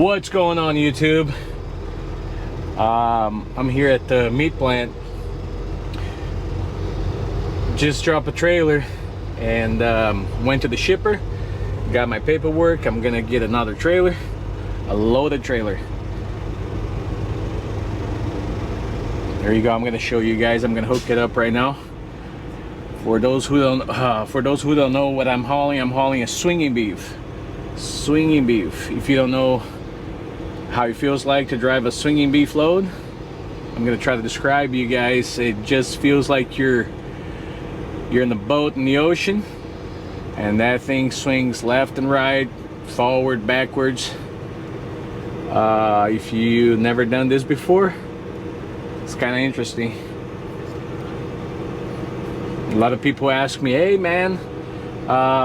What's going on, YouTube? I'm here at the meat plant. Just dropped a trailer and went to the shipper, got my paperwork. I'm gonna get another trailer, a loaded trailer. There you go. I'm gonna show you guys. I'm gonna hook it up right now. For those who don't know what I'm hauling a swinging beef. Swinging beef. If you don't know how it feels like to drive a swinging beef load, I'm gonna try to describe you guys. It just feels like you're in the boat in the ocean, and that thing swings left and right, forward, backwards. If you never done this before, it's kind of interesting. A lot of people ask me, hey man,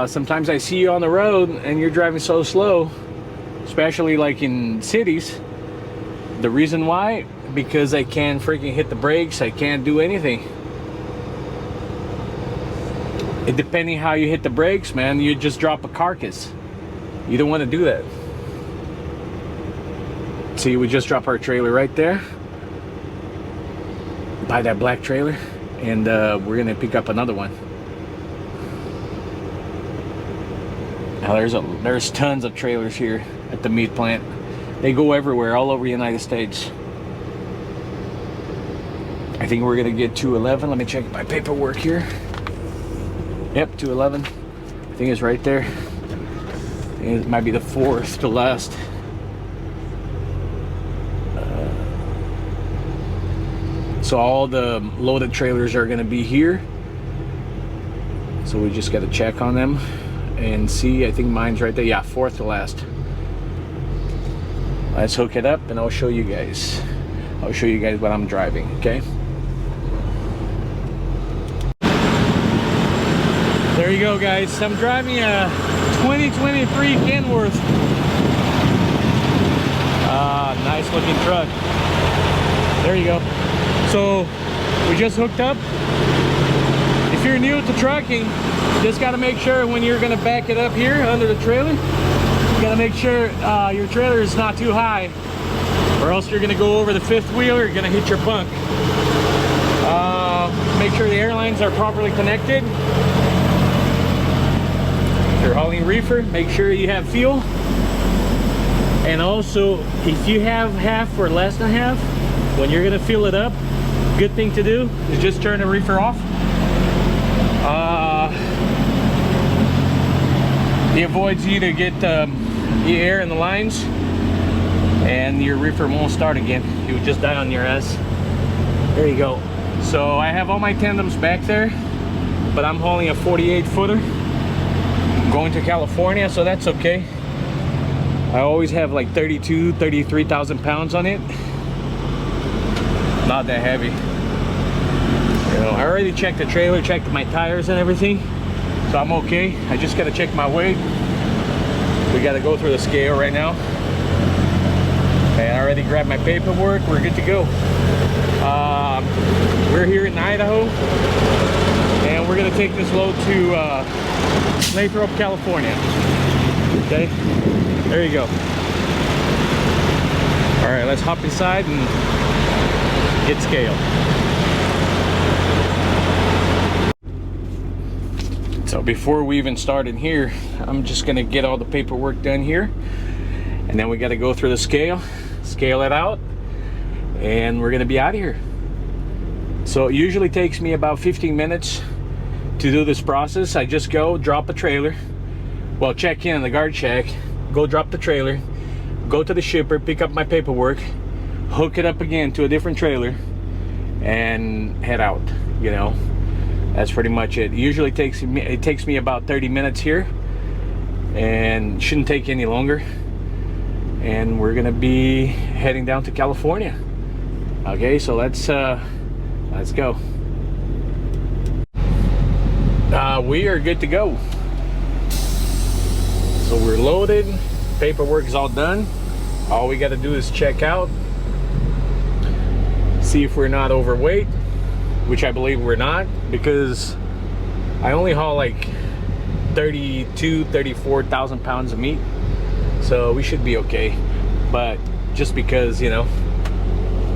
sometimes I see you on the road and you're driving so slow, especially like in cities. The reason why? Because I can't freaking hit the brakes. I can't do anything. It depending how you hit the brakes, man, you just drop a carcass. You don't want to do that. See, we just dropped our trailer right there by that black trailer, and we're gonna pick up another one. Now there's tons of trailers here at the meat plant. They go everywhere, all over the United States. I think we're gonna get 211. Let me check my paperwork here. Yep, 211. I think it's right there. It might be the fourth to last. So all the loaded trailers are gonna be here. So we just gotta check on them and see. I think mine's right there. Yeah, fourth to last. Let's hook it up and I'll show you guys. I'll show you guys what I'm driving, okay? There you go, guys. I'm driving a 2023 Kenworth. Nice looking truck. There you go. So we just hooked up. If you're new to trucking, you just got to make sure when you're going to back it up here under the trailer, you got to make sure your trailer is not too high, or else you're going to go over the fifth wheeler. You're going to hit your bunk. Make sure the airlines are properly connected. If you're hauling reefer, make sure you have fuel. And also, if you have half or less than half, when you're going to fill it up, good thing to do is just turn the reefer off. It avoids you to get the air in the lines, and your reefer won't start again. You would just die on your ass. There you go. So I have all my tandems back there, but I'm hauling a 48 footer going to California, so that's okay. I always have like 33,000 pounds on it. Not that heavy. You know, I already checked the trailer, checked my tires and everything, so I'm okay. I just gotta check my weight. We gotta go through the scale right now. And I already grabbed my paperwork. We're good to go. We're here in Idaho, and we're gonna take this load to Lathrop, California. Okay, there you go. All right, let's hop inside and get scale. So before we even start in here, I'm just gonna get all the paperwork done here, and then we got to go through the scale it out, and we're gonna be out of here. So it usually takes me about 15 minutes to do this process. I just go drop a trailer, well, check in the guard shack, go drop the trailer, go to the shipper, pick up my paperwork, hook it up again to a different trailer, and head out. You know, that's pretty much it. Usually it takes me about 30 minutes here, and shouldn't take any longer. And we're gonna be heading down to California. Okay, so let's go. We are good to go. So we're loaded, paperwork is all done. All we got to do is check out, see if we're not overweight, which I believe we're not, because I only haul like 34,000 pounds of meat, so we should be okay. but just because, you know,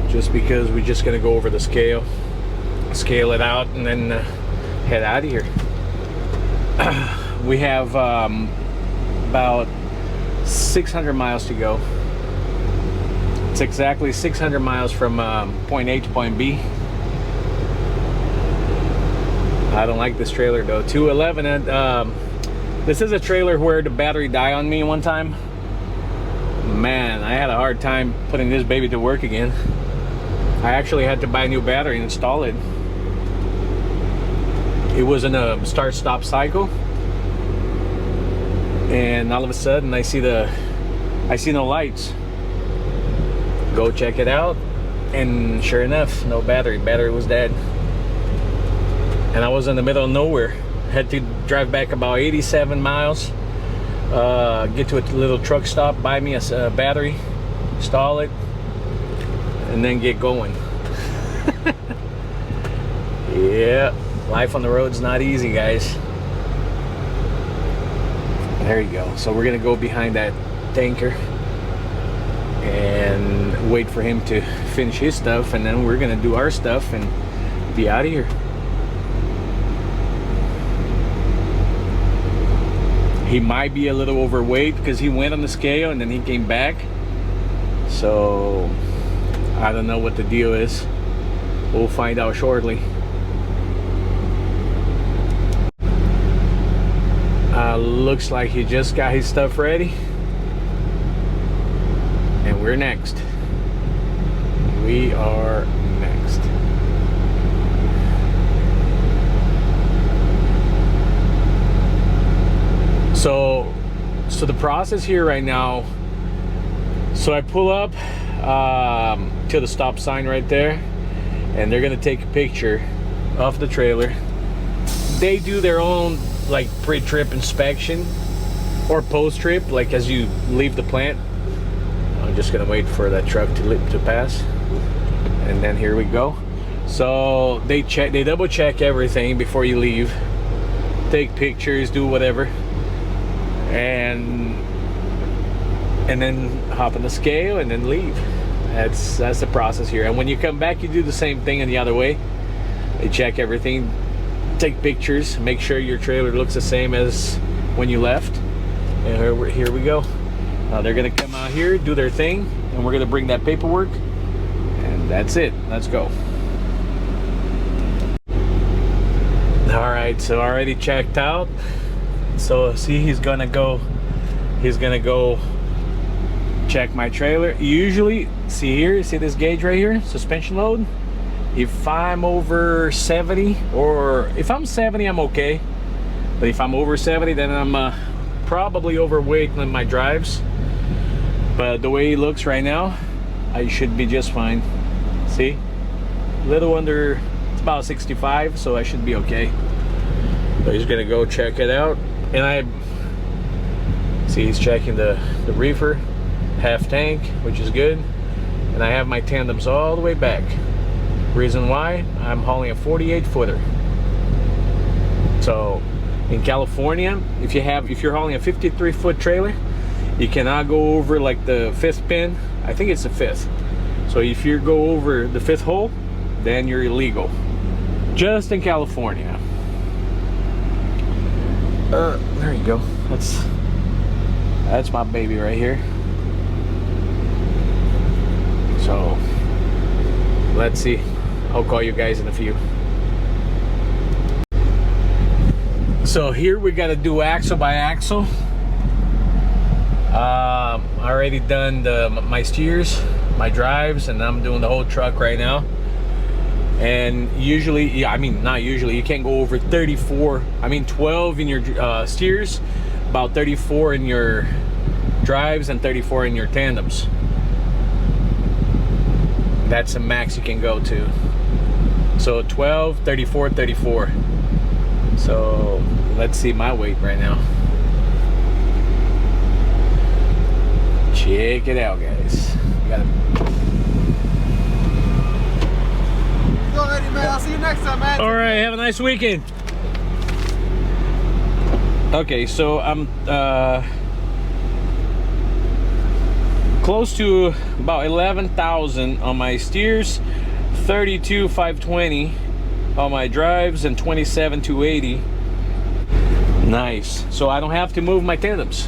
just because we're just gonna go over the scale it out, and then head out of here. We have about 600 miles to go. It's exactly 600 miles from point A to point B. I don't like this trailer though. 211, and this is a trailer where the battery died on me one time. Man, I had a hard time putting this baby to work again. I actually had to buy a new battery and install it. It was in a start-stop cycle, and all of a sudden I see no lights. Go check it out, and sure enough, no battery. Battery was dead, and I was in the middle of nowhere. Had to drive back about 87 miles, get to a little truck stop, buy me a battery, install it, and then get going. Yeah, life on the road's not easy, guys. There you go. So we're gonna go behind that tanker and wait for him to finish his stuff, and then we're gonna do our stuff and be out of here. He might be a little overweight because he went on the scale and then he came back, so I don't know what the deal is. We'll find out shortly. Looks like he just got his stuff ready, and we're next. We are next. So the process here right now, so I pull up to the stop sign right there, and they're gonna take a picture of the trailer. They do their own like pre-trip inspection or post-trip, like as you leave the plant. I'm just gonna wait for that truck to pass, and then here we go. So they double check everything before you leave, take pictures, do whatever, and then hop on the scale and then leave. That's the process here. And when you come back, you do the same thing in the other way. They check everything, take pictures, make sure your trailer looks the same as when you left, and here we go. They're gonna come out here, do their thing, and we're gonna bring that paperwork, and that's it. Let's go. All right, so already checked out. So see, he's gonna go check my trailer. Usually, see here, see this gauge right here, suspension load. If I'm over 70, or if I'm 70, I'm okay. But if I'm over 70, then I'm probably overweight in my drives. But the way it looks right now, I should be just fine. See, a little under, it's about 65, so I should be okay. So he's gonna go check it out, and I see he's checking the reefer, half tank, which is good, and I have my tandems all the way back. Reason why, I'm hauling a 48 footer. So in California, if you're hauling a 53 foot trailer, you cannot go over like the 5th pin. I think it's the 5th. So if you go over the 5th hole, then you're illegal. Just in California. There you go. That's my baby right here. So let's see. I'll call you guys in a few. So here we got to do axle by axle. Already done my steers, my drives, and I'm doing the whole truck right now. And usually, yeah, I mean not usually, you can't go over 34. I mean 12 in your steers, about 34 in your drives, and 34 in your tandems. That's the max you can go to. So 12, 34, 34. So let's see my weight right now. Check it out, guys. You gotta... Go ahead, man. I'll see you next time, man. All right, have a nice weekend. Okay, so I'm close to about 11,000 on my steers, 32,520 on my drives, and 27,280. Nice. So I don't have to move my tandems.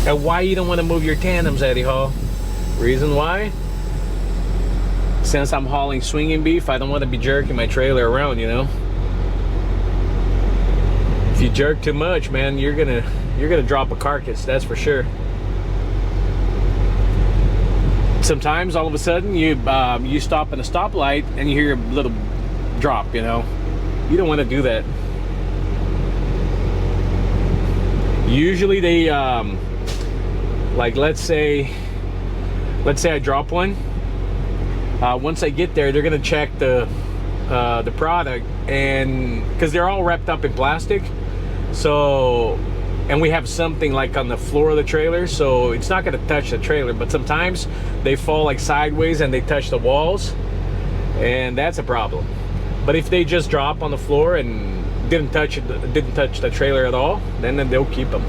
Now, why you don't want to move your tandems, Eddie Hall? Reason why? Since I'm hauling swinging beef, I don't want to be jerking my trailer around, you know. If you jerk too much, man, you're gonna drop a carcass, that's for sure. Sometimes all of a sudden you stop at a stoplight and you hear a little drop, you know. You don't want to do that. Usually they like let's say I drop one. Once I get there, they're gonna check the product, and because they're all wrapped up in plastic, so, and we have something like on the floor of the trailer, so it's not gonna touch the trailer. But sometimes they fall like sideways and they touch the walls, and that's a problem. But if they just drop on the floor and didn't touch the trailer at all, then they'll keep them.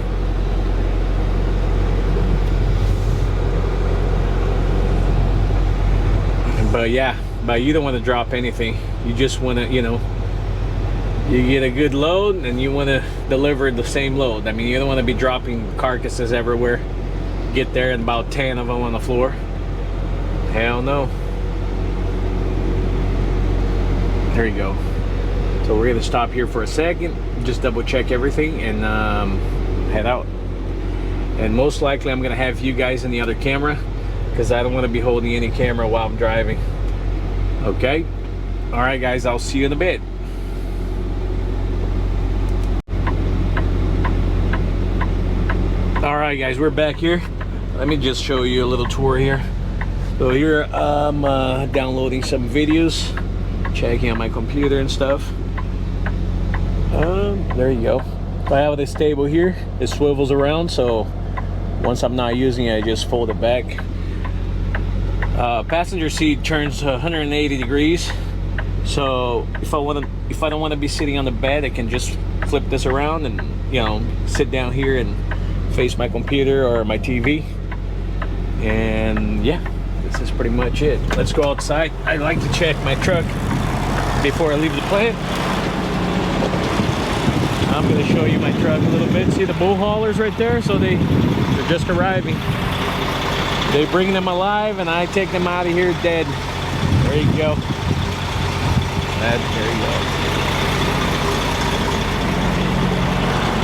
But yeah, but you don't want to drop anything. You just want to, you know, you get a good load and you want to deliver the same load. I mean, you don't want to be dropping carcasses everywhere. Get there and about 10 of them on the floor. Hell no. There you go. So we're gonna stop here for a second, just double check everything, and head out. And most likely I'm gonna have you guys in the other camera, because I don't want to be holding any camera while I'm driving. Okay? All right, guys, I'll see you in a bit. All right, guys, we're back here. Let me just show you a little tour here. So here I'm downloading some videos, checking on my computer and stuff. There you go. I have this table here. It swivels around, so once I'm not using it, I just fold it back. Passenger seat turns 180 degrees. So if I don't want to be sitting on the bed, I can just flip this around and, you know, sit down here and face my computer or my TV. And yeah, this is pretty much it. Let's go outside. I like to check my truck before I leave the plant. I'm going to show you my truck a little bit. See the bull haulers right there? So they're just arriving. They bring them alive and I take them out of here dead. There you go. There you go.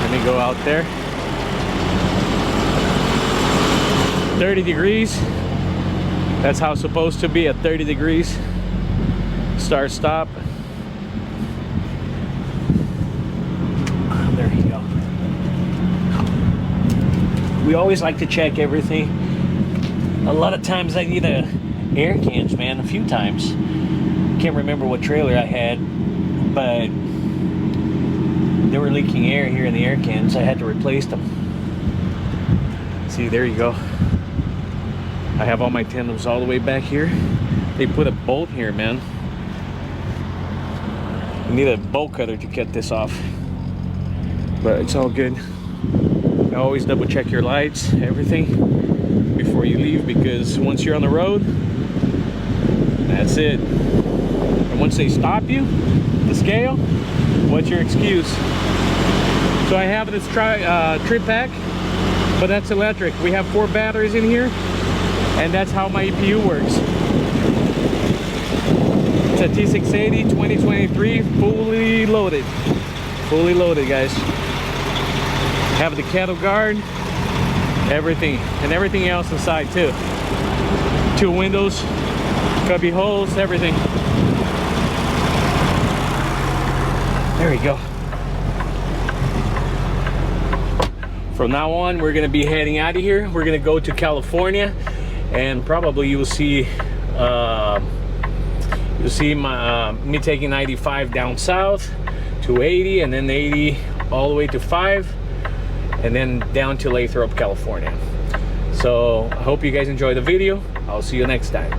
Let me go out there. 30 degrees. That's how it's supposed to be, at 30 degrees. Start, stop. There you go. We always like to check everything. A lot of times I need air cans, man, a few times. Can't remember what trailer I had, but they were leaking air here in the air cans. I had to replace them. See, there you go. I have all my tandems all the way back here. They put a bolt here, man. You need a bolt cutter to cut this off, but it's all good. Always double check your lights, everything, before you leave, because once you're on the road, that's it. And once they stop you, the scale, what's your excuse? So I have this trip pack, but that's electric. We have 4 batteries in here, and that's how my EPU works. It's a T680 2023, fully loaded. Fully loaded, guys. Have the cattle guard, everything, and everything else inside too. 2 windows, cubby holes, everything. There you go. From now on, we're gonna be heading out of here. We're gonna go to California, and probably you will see me taking 95 down south to 80, and then 80 all the way to 5, and then down to Lathrop, California. So I hope you guys enjoy the video. I'll see you next time.